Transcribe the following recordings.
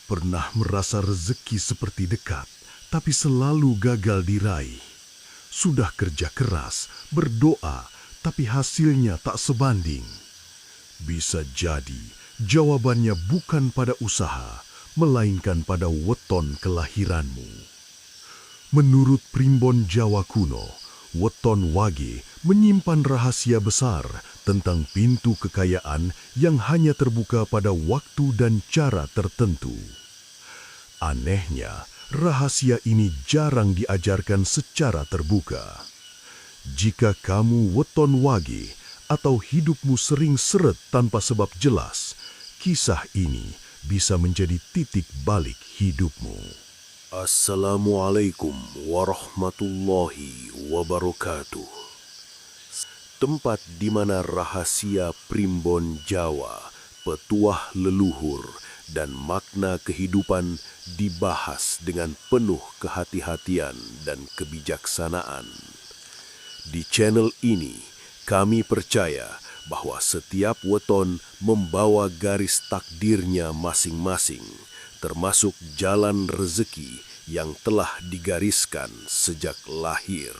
Pernah merasa rezeki seperti dekat, tapi selalu gagal diraih. Sudah kerja keras, berdoa, tapi hasilnya tak sebanding. Bisa jadi jawabannya bukan pada usaha, melainkan pada weton kelahiranmu. Menurut primbon Jawa kuno, weton wage menyimpan rahasia besar tentang pintu kekayaan yang hanya terbuka pada waktu dan cara tertentu. Anehnya, rahasia ini jarang diajarkan secara terbuka. Jika kamu weton wage atau hidupmu sering seret tanpa sebab jelas, kisah ini bisa menjadi titik balik hidupmu. Assalamualaikum warahmatullahi wabarakatuh. Tempat di mana rahasia primbon Jawa, petuah leluhur, dan makna kehidupan dibahas dengan penuh kehati-hatian dan kebijaksanaan. Di channel ini, kami percaya bahwa setiap weton membawa garis takdirnya masing-masing, termasuk jalan rezeki yang telah digariskan sejak lahir.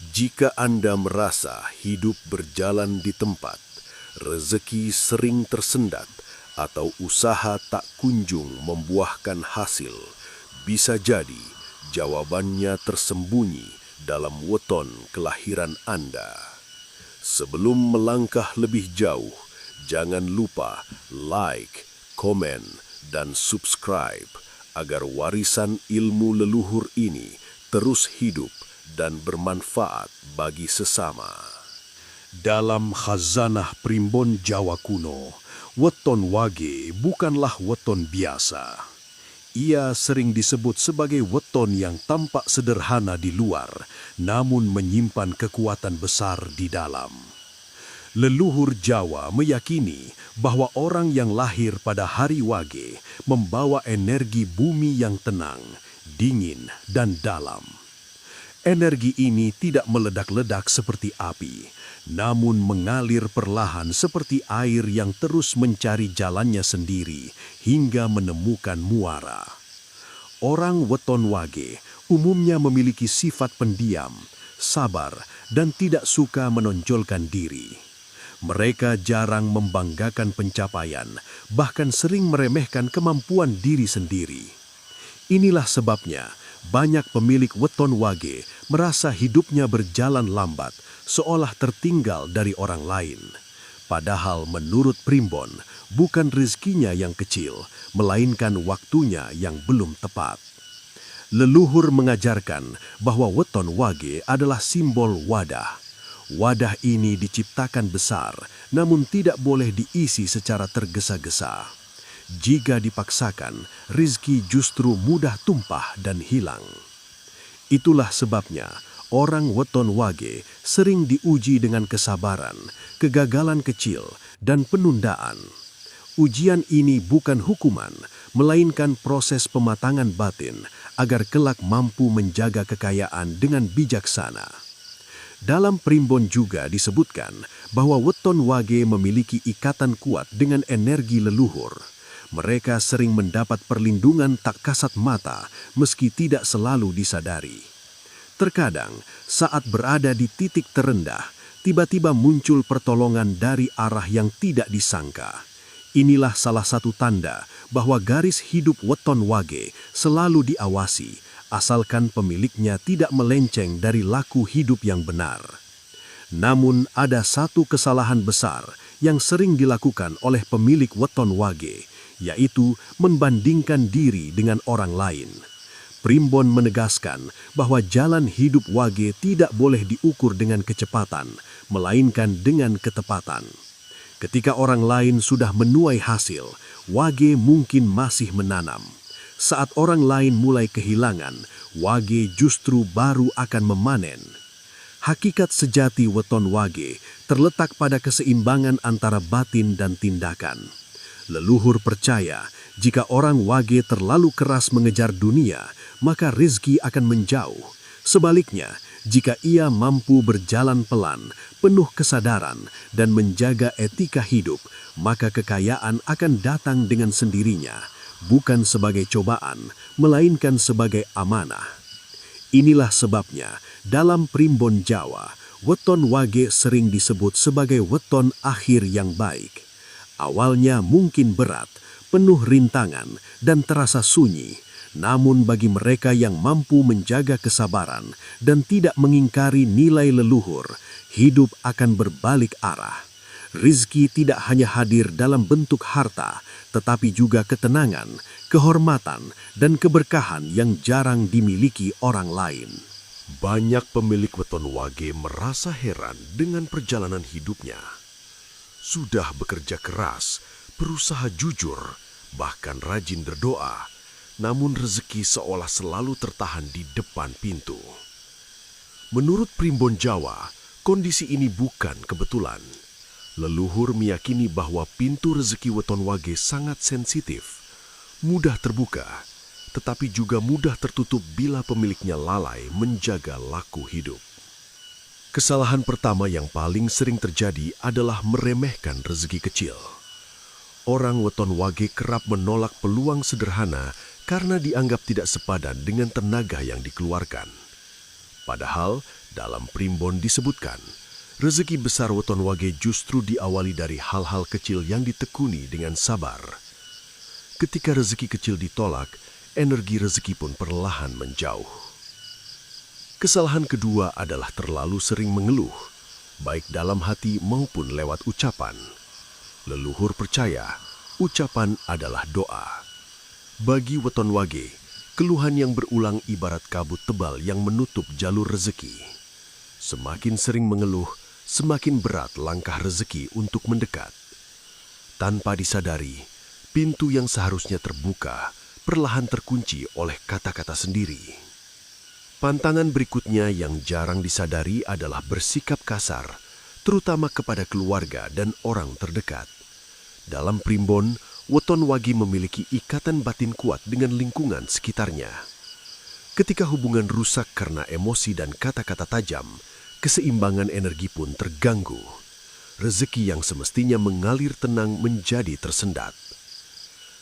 Jika Anda merasa hidup berjalan di tempat, rezeki sering tersendat, atau usaha tak kunjung membuahkan hasil, bisa jadi jawabannya tersembunyi dalam weton kelahiran Anda. Sebelum melangkah lebih jauh, jangan lupa like, komen, dan subscribe agar warisan ilmu leluhur ini terus hidup dan bermanfaat bagi sesama. Dalam khazanah primbon Jawa kuno, weton wage bukanlah weton biasa. Ia sering disebut sebagai weton yang tampak sederhana di luar, namun menyimpan kekuatan besar di dalam. Leluhur Jawa meyakini bahwa orang yang lahir pada hari wage membawa energi bumi yang tenang, dingin, dan dalam. Energi ini tidak meledak-ledak seperti api, namun mengalir perlahan seperti air yang terus mencari jalannya sendiri hingga menemukan muara. Orang weton wage umumnya memiliki sifat pendiam, sabar, dan tidak suka menonjolkan diri. Mereka jarang membanggakan pencapaian, bahkan sering meremehkan kemampuan diri sendiri. Inilah sebabnya banyak pemilik weton wage merasa hidupnya berjalan lambat, seolah tertinggal dari orang lain. Padahal menurut primbon, bukan rezekinya yang kecil, melainkan waktunya yang belum tepat. Leluhur mengajarkan bahwa weton wage adalah simbol wadah. Wadah ini diciptakan besar, namun tidak boleh diisi secara tergesa-gesa. Jika dipaksakan, rezeki justru mudah tumpah dan hilang. Itulah sebabnya orang weton wage sering diuji dengan kesabaran, kegagalan kecil, dan penundaan. Ujian ini bukan hukuman, melainkan proses pematangan batin agar kelak mampu menjaga kekayaan dengan bijaksana. Dalam primbon juga disebutkan bahwa weton wage memiliki ikatan kuat dengan energi leluhur. Mereka sering mendapat perlindungan tak kasat mata meski tidak selalu disadari. Terkadang, saat berada di titik terendah, tiba-tiba muncul pertolongan dari arah yang tidak disangka. Inilah salah satu tanda bahwa garis hidup weton wage selalu diawasi, asalkan pemiliknya tidak melenceng dari laku hidup yang benar. Namun ada satu kesalahan besar yang sering dilakukan oleh pemilik weton wage, yaitu membandingkan diri dengan orang lain. Primbon menegaskan bahwa jalan hidup wage tidak boleh diukur dengan kecepatan, melainkan dengan ketepatan. Ketika orang lain sudah menuai hasil, wage mungkin masih menanam. Saat orang lain mulai kehilangan, wage justru baru akan memanen. Hakikat sejati weton wage terletak pada keseimbangan antara batin dan tindakan. Leluhur percaya, jika orang wage terlalu keras mengejar dunia, maka rezeki akan menjauh. Sebaliknya, jika ia mampu berjalan pelan, penuh kesadaran, dan menjaga etika hidup, maka kekayaan akan datang dengan sendirinya. bukan sebagai cobaan, melainkan sebagai amanah. Inilah sebabnya dalam primbon Jawa, weton wage sering disebut sebagai weton akhir yang baik. Awalnya mungkin berat, penuh rintangan, dan terasa sunyi. Namun bagi mereka yang mampu menjaga kesabaran dan tidak mengingkari nilai leluhur, hidup akan berbalik arah. Rizki tidak hanya hadir dalam bentuk harta, tetapi juga ketenangan, kehormatan, dan keberkahan yang jarang dimiliki orang lain. Banyak pemilik weton wage merasa heran dengan perjalanan hidupnya. Sudah bekerja keras, berusaha jujur, bahkan rajin berdoa, namun rezeki seolah selalu tertahan di depan pintu. Menurut primbon Jawa, kondisi ini bukan kebetulan. Leluhur meyakini bahwa pintu rezeki weton wage sangat sensitif, mudah terbuka, tetapi juga mudah tertutup bila pemiliknya lalai menjaga laku hidup. Kesalahan pertama yang paling sering terjadi adalah meremehkan rezeki kecil. Orang weton wage kerap menolak peluang sederhana karena dianggap tidak sepadan dengan tenaga yang dikeluarkan. Padahal dalam primbon disebutkan, rezeki besar weton wage justru diawali dari hal-hal kecil yang ditekuni dengan sabar. Ketika rezeki kecil ditolak, energi rezeki pun perlahan menjauh. Kesalahan kedua adalah terlalu sering mengeluh, baik dalam hati maupun lewat ucapan. Leluhur percaya, ucapan adalah doa. Bagi weton wage, keluhan yang berulang ibarat kabut tebal yang menutup jalur rezeki. Semakin sering mengeluh, semakin berat langkah rezeki untuk mendekat. Tanpa disadari, pintu yang seharusnya terbuka perlahan terkunci oleh kata-kata sendiri. Pantangan berikutnya yang jarang disadari adalah bersikap kasar, terutama kepada keluarga dan orang terdekat. Dalam primbon, weton wage memiliki ikatan batin kuat dengan lingkungan sekitarnya. Ketika hubungan rusak karena emosi dan kata-kata tajam, keseimbangan energi pun terganggu. Rezeki yang semestinya mengalir tenang menjadi tersendat.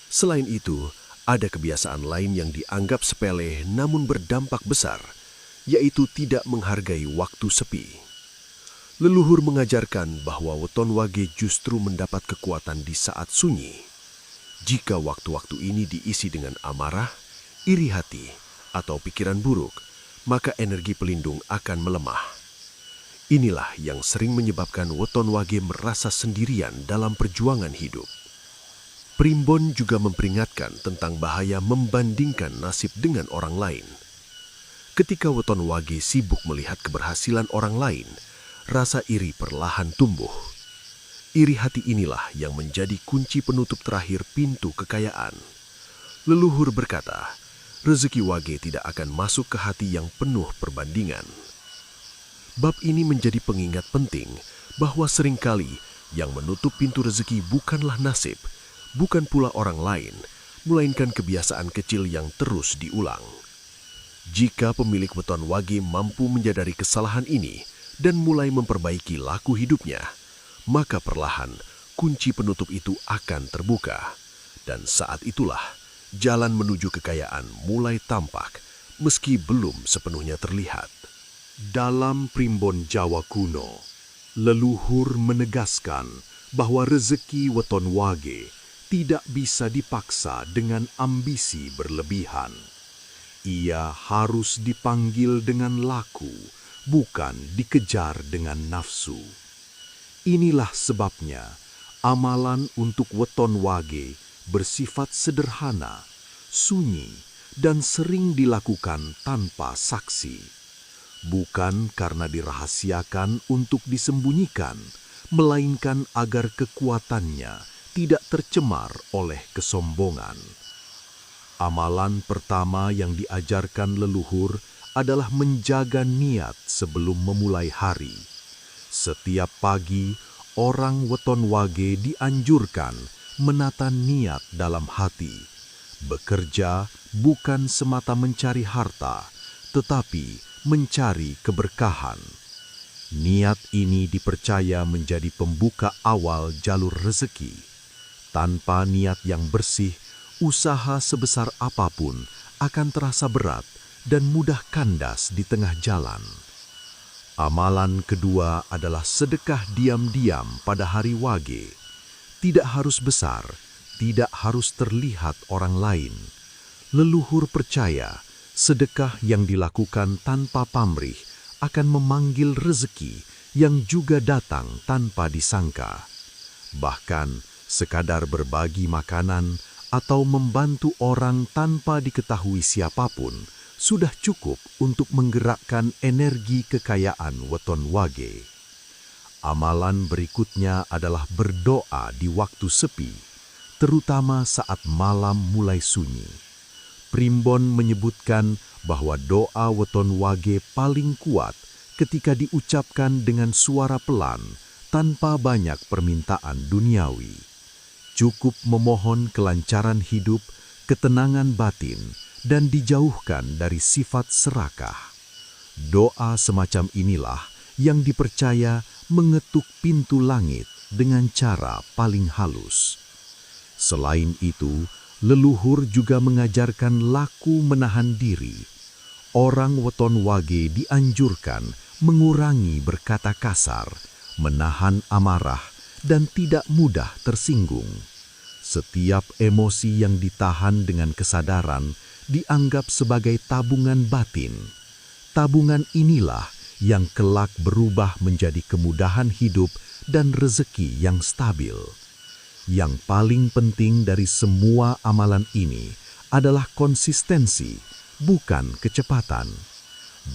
Selain itu, ada kebiasaan lain yang dianggap sepele namun berdampak besar, yaitu tidak menghargai waktu sepi. Leluhur mengajarkan bahwa weton wage justru mendapat kekuatan di saat sunyi. Jika waktu-waktu ini diisi dengan amarah, iri hati, atau pikiran buruk, maka energi pelindung akan melemah. Inilah yang sering menyebabkan weton wage merasa sendirian dalam perjuangan hidup. Primbon juga memperingatkan tentang bahaya membandingkan nasib dengan orang lain. Ketika weton wage sibuk melihat keberhasilan orang lain, rasa iri perlahan tumbuh. Iri hati inilah yang menjadi kunci penutup terakhir pintu kekayaan. Leluhur berkata, rezeki wage tidak akan masuk ke hati yang penuh perbandingan. Bab ini menjadi pengingat penting bahwa seringkali yang menutup pintu rezeki bukanlah nasib, bukan pula orang lain, melainkan kebiasaan kecil yang terus diulang. Jika pemilik weton wage mampu menyadari kesalahan ini dan mulai memperbaiki laku hidupnya, maka perlahan kunci penutup itu akan terbuka. Dan saat itulah jalan menuju kekayaan mulai tampak meski belum sepenuhnya terlihat. Dalam primbon Jawa kuno, leluhur menegaskan bahwa rezeki weton wage tidak bisa dipaksa dengan ambisi berlebihan. Ia harus dipanggil dengan laku, bukan dikejar dengan nafsu. Inilah sebabnya amalan untuk weton wage bersifat sederhana, sunyi, dan sering dilakukan tanpa saksi. Bukan karena dirahasiakan untuk disembunyikan, melainkan agar kekuatannya tidak tercemar oleh kesombongan. Amalan pertama yang diajarkan leluhur adalah menjaga niat sebelum memulai hari. Setiap pagi, orang weton wage dianjurkan menata niat dalam hati. Bekerja bukan semata mencari harta, tetapi mencari keberkahan. Niat ini dipercaya menjadi pembuka awal jalur rezeki. Tanpa niat yang bersih, usaha sebesar apapun akan terasa berat dan mudah kandas di tengah jalan. Amalan kedua adalah sedekah diam-diam pada hari Wage. Tidak harus besar, tidak harus terlihat orang lain. Leluhur percaya, sedekah yang dilakukan tanpa pamrih akan memanggil rezeki yang juga datang tanpa disangka. Bahkan, sekadar berbagi makanan atau membantu orang tanpa diketahui siapapun sudah cukup untuk menggerakkan energi kekayaan weton Wage. Amalan berikutnya adalah berdoa di waktu sepi, terutama saat malam mulai sunyi. Primbon menyebutkan bahwa doa weton Wage paling kuat ketika diucapkan dengan suara pelan tanpa banyak permintaan duniawi. Cukup memohon kelancaran hidup, ketenangan batin, dan dijauhkan dari sifat serakah. Doa semacam inilah yang dipercaya mengetuk pintu langit dengan cara paling halus. Selain itu, leluhur juga mengajarkan laku menahan diri. Orang weton Wage dianjurkan mengurangi berkata kasar, menahan amarah, dan tidak mudah tersinggung. Setiap emosi yang ditahan dengan kesadaran dianggap sebagai tabungan batin. Tabungan inilah yang kelak berubah menjadi kemudahan hidup dan rezeki yang stabil. Yang paling penting dari semua amalan ini adalah konsistensi, bukan kecepatan.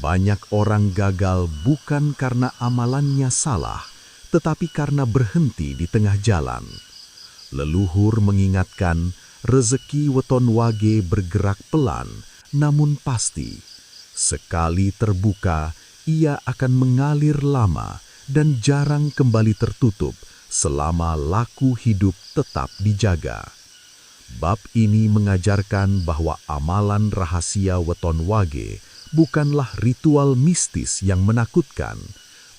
Banyak orang gagal bukan karena amalannya salah, tetapi karena berhenti di tengah jalan. Leluhur mengingatkan, rezeki weton Wage bergerak pelan, namun pasti. Sekali terbuka, ia akan mengalir lama dan jarang kembali tertutup selama laku hidup tetap dijaga. Bab ini mengajarkan bahwa amalan rahasia weton Wage bukanlah ritual mistis yang menakutkan,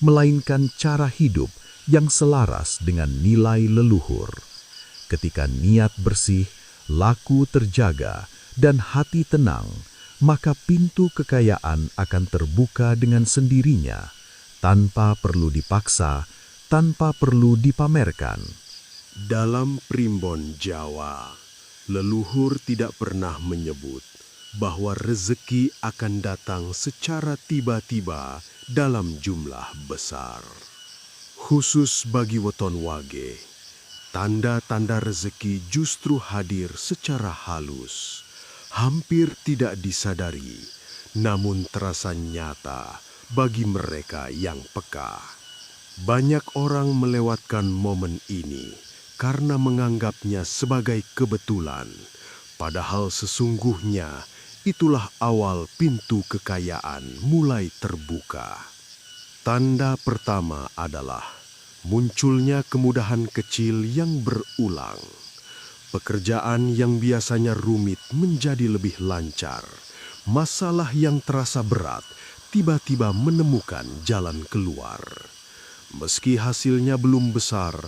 melainkan cara hidup yang selaras dengan nilai leluhur. Ketika niat bersih, laku terjaga, dan hati tenang, maka pintu kekayaan akan terbuka dengan sendirinya, tanpa perlu dipaksa, tanpa perlu dipamerkan. Dalam primbon Jawa, leluhur tidak pernah menyebut bahwa rezeki akan datang secara tiba-tiba dalam jumlah besar. Khusus bagi weton Wage, tanda-tanda rezeki justru hadir secara halus, hampir tidak disadari, namun terasa nyata bagi mereka yang peka. Banyak orang melewatkan momen ini karena menganggapnya sebagai kebetulan, padahal sesungguhnya itulah awal pintu kekayaan mulai terbuka. Tanda pertama adalah munculnya kemudahan kecil yang berulang. Pekerjaan yang biasanya rumit menjadi lebih lancar. Masalah yang terasa berat tiba-tiba menemukan jalan keluar. Meski hasilnya belum besar,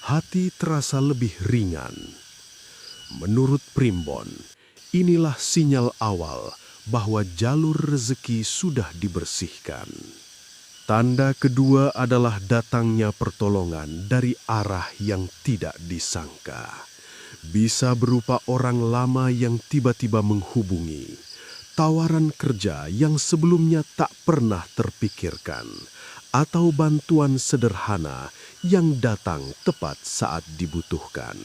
hati terasa lebih ringan. Menurut Primbon, inilah sinyal awal bahwa jalur rezeki sudah dibersihkan. Tanda kedua adalah datangnya pertolongan dari arah yang tidak disangka. Bisa berupa orang lama yang tiba-tiba menghubungi, tawaran kerja yang sebelumnya tak pernah terpikirkan, atau bantuan sederhana yang datang tepat saat dibutuhkan.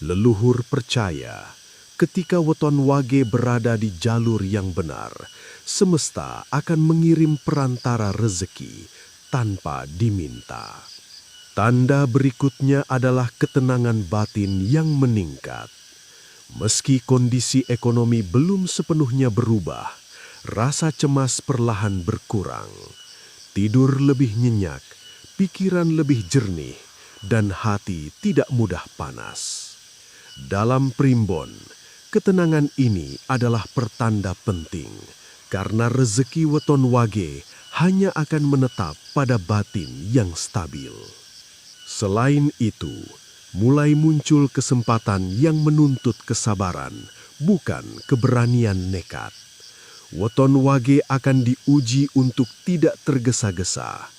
Leluhur percaya, ketika weton Wage berada di jalur yang benar, semesta akan mengirim perantara rezeki tanpa diminta. Tanda berikutnya adalah ketenangan batin yang meningkat. Meski kondisi ekonomi belum sepenuhnya berubah, rasa cemas perlahan berkurang. Tidur lebih nyenyak, pikiran lebih jernih, dan hati tidak mudah panas. Dalam Primbon, ketenangan ini adalah pertanda penting, karena rezeki weton Wage hanya akan menetap pada batin yang stabil. Selain itu, mulai muncul kesempatan yang menuntut kesabaran, bukan keberanian nekat. Weton Wage akan diuji untuk tidak tergesa-gesa.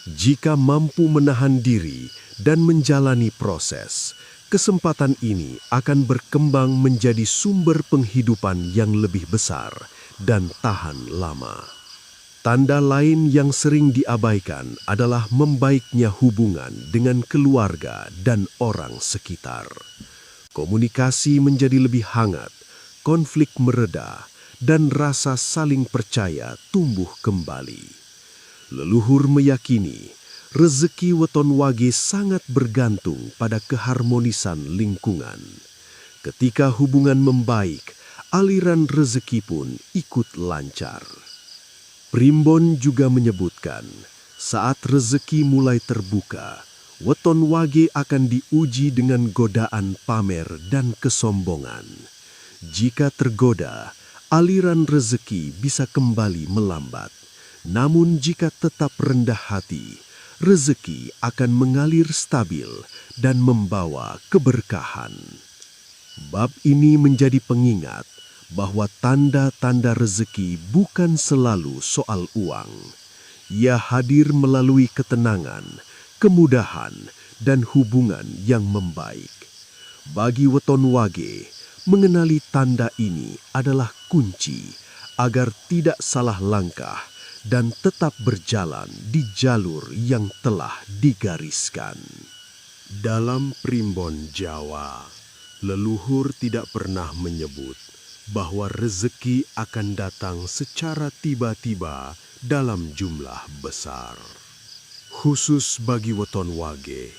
Jika mampu menahan diri dan menjalani proses, kesempatan ini akan berkembang menjadi sumber penghidupan yang lebih besar dan tahan lama. Tanda lain yang sering diabaikan adalah membaiknya hubungan dengan keluarga dan orang sekitar. Komunikasi menjadi lebih hangat, konflik mereda, dan rasa saling percaya tumbuh kembali. Leluhur meyakini rezeki Weton Wage sangat bergantung pada keharmonisan lingkungan. Ketika hubungan membaik, aliran rezeki pun ikut lancar. Primbon juga menyebutkan, saat rezeki mulai terbuka, Weton Wage akan diuji dengan godaan pamer dan kesombongan. Jika tergoda, aliran rezeki bisa kembali melambat. Namun jika tetap rendah hati, rezeki akan mengalir stabil dan membawa keberkahan. Bab ini menjadi pengingat bahwa tanda-tanda rezeki bukan selalu soal uang. Ia hadir melalui ketenangan, kemudahan, dan hubungan yang membaik. Bagi Weton Wage, mengenali tanda ini adalah kunci agar tidak salah langkah dan tetap berjalan di jalur yang telah digariskan. Dalam primbon Jawa, leluhur tidak pernah menyebut bahwa rezeki akan datang secara tiba-tiba dalam jumlah besar. Khusus bagi Weton Wage,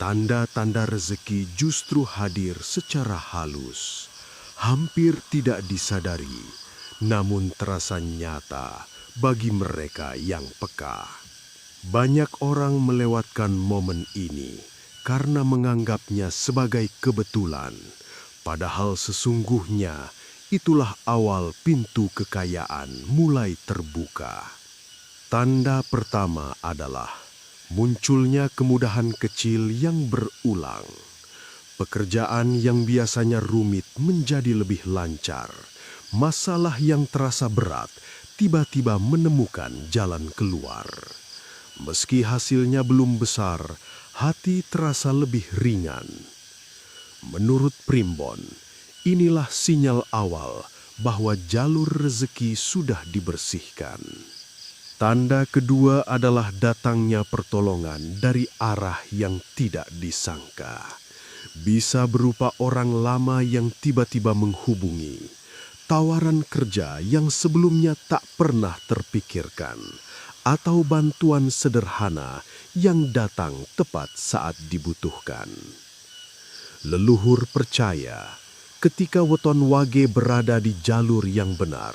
tanda-tanda rezeki justru hadir secara halus, hampir tidak disadari, namun terasa nyata bagi mereka yang peka. Banyak orang melewatkan momen ini karena menganggapnya sebagai kebetulan, padahal sesungguhnya itulah awal pintu kekayaan mulai terbuka. Tanda pertama adalah munculnya kemudahan kecil yang berulang. Pekerjaan yang biasanya rumit menjadi lebih lancar. Masalah yang terasa berat tiba-tiba menemukan jalan keluar. Meski hasilnya belum besar, hati terasa lebih ringan. Menurut Primbon, inilah sinyal awal bahwa jalur rezeki sudah dibersihkan. Tanda kedua adalah datangnya pertolongan dari arah yang tidak disangka. Bisa berupa orang lama yang tiba-tiba menghubungi, tawaran kerja yang sebelumnya tak pernah terpikirkan, atau bantuan sederhana yang datang tepat saat dibutuhkan. Leluhur percaya, ketika Weton Wage berada di jalur yang benar,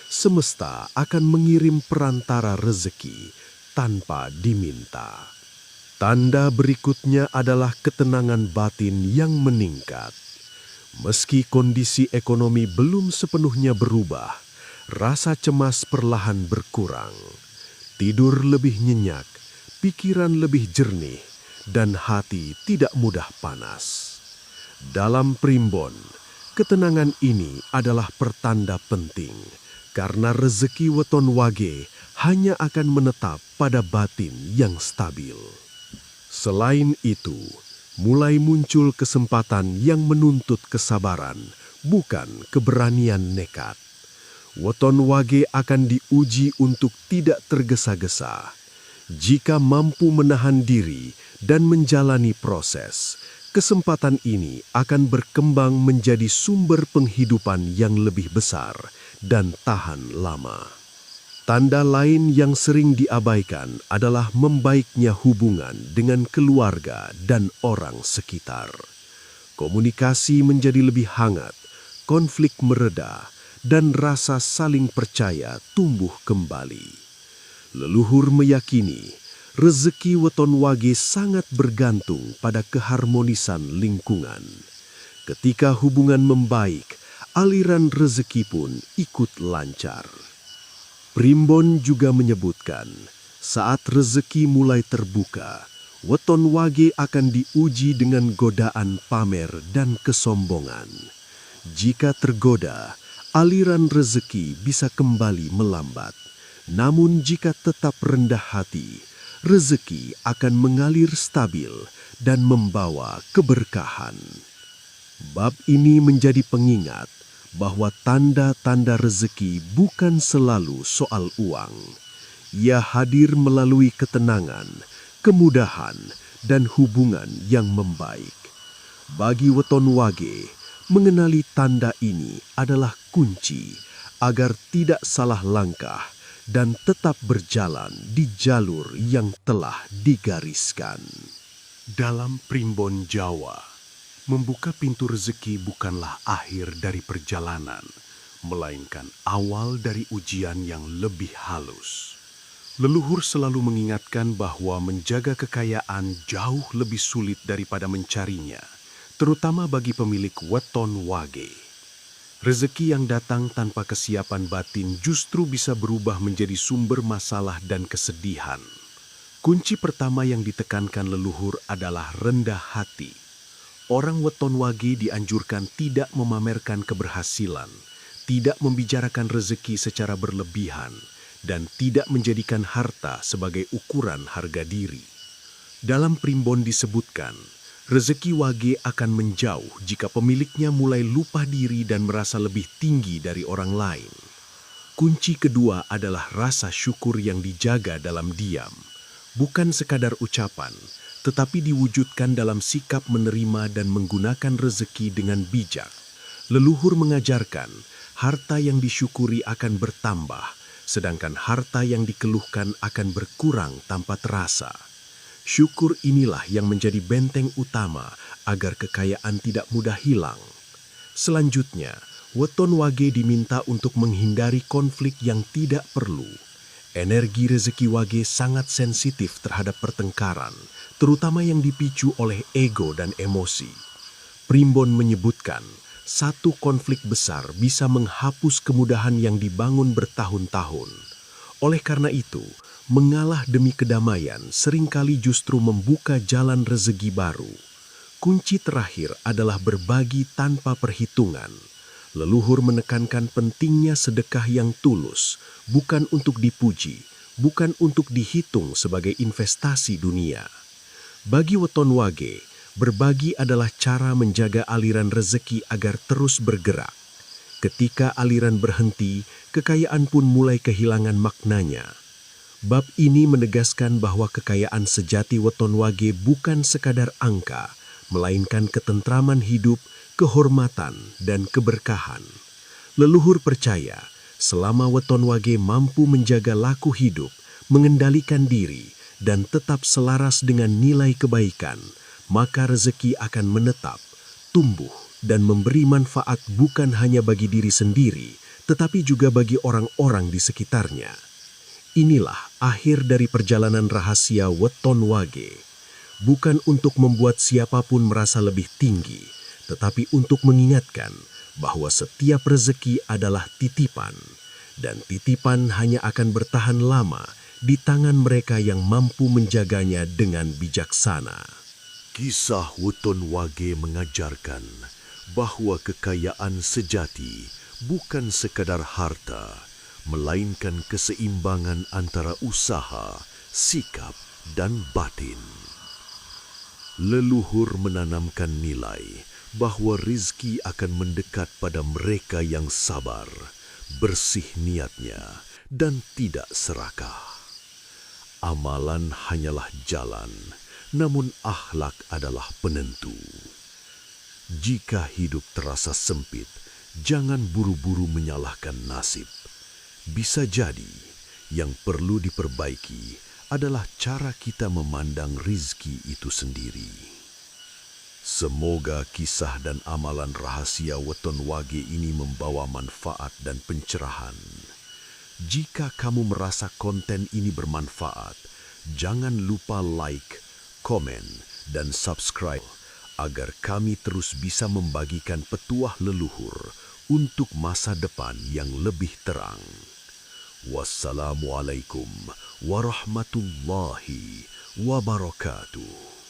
semesta akan mengirim perantara rezeki tanpa diminta. Tanda berikutnya adalah ketenangan batin yang meningkat. Meski kondisi ekonomi belum sepenuhnya berubah, rasa cemas perlahan berkurang. Tidur lebih nyenyak, pikiran lebih jernih, dan hati tidak mudah panas. Dalam Primbon, ketenangan ini adalah pertanda penting, karena rezeki Weton Wage hanya akan menetap pada batin yang stabil. Selain itu, mulai muncul kesempatan yang menuntut kesabaran, bukan keberanian nekat. Weton Wage akan diuji untuk tidak tergesa-gesa. Jika mampu menahan diri dan menjalani proses, kesempatan ini akan berkembang menjadi sumber penghidupan yang lebih besar dan tahan lama. Tanda lain yang sering diabaikan adalah membaiknya hubungan dengan keluarga dan orang sekitar. Komunikasi menjadi lebih hangat, konflik mereda, dan rasa saling percaya tumbuh kembali. Leluhur meyakini rezeki Weton Wage sangat bergantung pada keharmonisan lingkungan. Ketika hubungan membaik, aliran rezeki pun ikut lancar. Primbon juga menyebutkan, saat rezeki mulai terbuka, weton wage akan diuji dengan godaan pamer dan kesombongan. Jika tergoda, aliran rezeki bisa kembali melambat. Namun jika tetap rendah hati, rezeki akan mengalir stabil dan membawa keberkahan. Bab ini menjadi pengingat bahwa tanda-tanda rezeki bukan selalu soal uang. Ia hadir melalui ketenangan, kemudahan, dan hubungan yang membaik. Bagi weton wage, mengenali tanda ini adalah kunci agar tidak salah langkah dan tetap berjalan di jalur yang telah digariskan. Dalam primbon Jawa, membuka pintu rezeki bukanlah akhir dari perjalanan, melainkan awal dari ujian yang lebih halus. Leluhur selalu mengingatkan bahwa menjaga kekayaan jauh lebih sulit daripada mencarinya, terutama bagi pemilik weton wage. Rezeki yang datang tanpa kesiapan batin justru bisa berubah menjadi sumber masalah dan kesedihan. Kunci pertama yang ditekankan leluhur adalah rendah hati. Orang weton wage dianjurkan tidak memamerkan keberhasilan, tidak membicarakan rezeki secara berlebihan, dan tidak menjadikan harta sebagai ukuran harga diri. Dalam primbon disebutkan, rezeki wage akan menjauh jika pemiliknya mulai lupa diri dan merasa lebih tinggi dari orang lain. Kunci kedua adalah rasa syukur yang dijaga dalam diam, bukan sekadar ucapan, tetapi diwujudkan dalam sikap menerima dan menggunakan rezeki dengan bijak. Leluhur mengajarkan, harta yang disyukuri akan bertambah, sedangkan harta yang dikeluhkan akan berkurang tanpa terasa. Syukur inilah yang menjadi benteng utama agar kekayaan tidak mudah hilang. Selanjutnya, weton wage diminta untuk menghindari konflik yang tidak perlu. Energi rezeki wage sangat sensitif terhadap pertengkaran, terutama yang dipicu oleh ego dan emosi. Primbon menyebutkan, satu konflik besar bisa menghapus kemudahan yang dibangun bertahun-tahun. Oleh karena itu, mengalah demi kedamaian seringkali justru membuka jalan rezeki baru. Kunci terakhir adalah berbagi tanpa perhitungan. Leluhur menekankan pentingnya sedekah yang tulus, bukan untuk dipuji, bukan untuk dihitung sebagai investasi dunia. Bagi weton wage, berbagi adalah cara menjaga aliran rezeki agar terus bergerak. Ketika aliran berhenti, kekayaan pun mulai kehilangan maknanya. Bab ini menegaskan bahwa kekayaan sejati weton wage bukan sekadar angka, melainkan ketentraman hidup, kehormatan, dan keberkahan. Leluhur percaya, selama weton wage mampu menjaga laku hidup, mengendalikan diri, dan tetap selaras dengan nilai kebaikan, maka rezeki akan menetap, tumbuh, dan memberi manfaat bukan hanya bagi diri sendiri, tetapi juga bagi orang-orang di sekitarnya. Inilah akhir dari perjalanan rahasia weton wage. Bukan untuk membuat siapapun merasa lebih tinggi, tetapi untuk mengingatkan bahwa setiap rezeki adalah titipan, dan titipan hanya akan bertahan lama di tangan mereka yang mampu menjaganya dengan bijaksana. Kisah weton wage mengajarkan bahwa kekayaan sejati bukan sekadar harta, melainkan keseimbangan antara usaha, sikap, dan batin. Leluhur menanamkan nilai bahwa rizki akan mendekat pada mereka yang sabar, bersih niatnya, dan tidak serakah. Amalan hanyalah jalan, namun akhlak adalah penentu. Jika hidup terasa sempit, jangan buru-buru menyalahkan nasib. Bisa jadi, yang perlu diperbaiki adalah cara kita memandang rizki itu sendiri. Semoga kisah dan amalan rahasia weton wage ini membawa manfaat dan pencerahan. Jika kamu merasa konten ini bermanfaat, jangan lupa like, komen, dan subscribe agar kami terus bisa membagikan petuah leluhur untuk masa depan yang lebih terang. Wassalamualaikum warahmatullahi wabarakatuh.